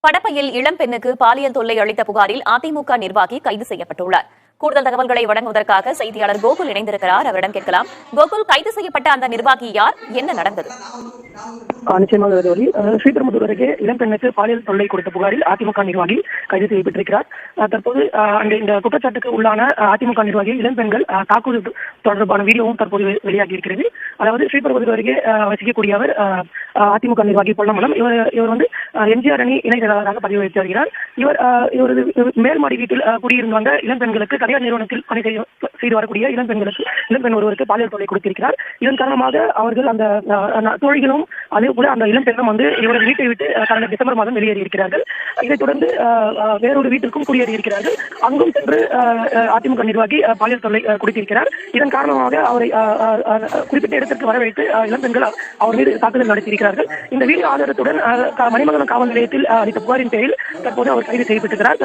படப்பையில் இளம்பெண்ணுக்கு பாலியல் தொல்லை அளித்த புகாரில் அதிமுக நிர்வாகி கைது செய்யப்பட்டுள்ளார். கூடுதல் தகவல்களை வழங்குவதற்காக செய்தியாளர் கோகுல் இணைந்திருக்கிறார். அவரிடம் கேட்கலாம். கோகுல், கைது செய்யப்பட்ட அந்த நிர்வாகி யார்? என்ன நடந்தது? நிச்சயமாக ஸ்ரீபெரும்புதூர் அருகே இளம்பெண்ணுக்கு பாலியல் தொல்லை கொடுத்த புகாரில் அதிமுக நிர்வாகி கைது செய்யப்பட்டிருக்கிறார். தற்போது இந்த குற்றச்சாட்டுக்கு உள்ளான அதிமுக நிர்வாகி இளம்பெண்கள் தாக்குதல் தொடர்பான வீடியோவும் தற்போது வெளியாகி இருக்கிறது. அதாவது ஸ்ரீபெரும்புதூர் அருகே வசிக்கக்கூடியவர் அதிமுக நிர்வாகி பொன்னமலம். இவர் வந்து எம்ஜிஆர் அணி இணை செயலாளராக பதிவு வைத்து வருகிறார். இவரது மேல்மாடி வீட்டில் குடியிருந்தவங்க இளம்பெண்களுக்கு தனியார் நிறுவனத்தில் பணி செய்து வரக்கூடிய இளம்பெண் ஒருவருக்கு பாலியல் தொல்லை கொடுத்திருக்கிறார். இதன் காரணமாக அவர்கள் அந்த தோழிகளும் அதே போல அந்த இளம்பெண்ணும் வந்து இவரது வீட்டை விட்டு கடந்த டிசம்பர் மாதம் வெளியேறி இருக்கிறார்கள். இதைத் தொடர்ந்து வேறொரு வீட்டிற்கும் குடியேறி இருக்கிறார்கள். அங்கும் சென்று அதிமுக நிர்வாகி பாலியல் தொல்லை கொடுத்திருக்கிறார். இதன் காரணமாக அவரை குறிப்பிட்ட இடத்திற்கு வரவைத்து இளம்பெண்கள் அவர் மீது தாக்குதல் நடத்தியிருக்கிறார்கள். இந்த வீடியோ ஆதாரத்துடன் மணிமங்கலம் காவல் நிலையத்தில் அளித்த புகாரின் பேரில் தற்போது அவர் கைது செய்யப்பட்டிருக்கிறார்.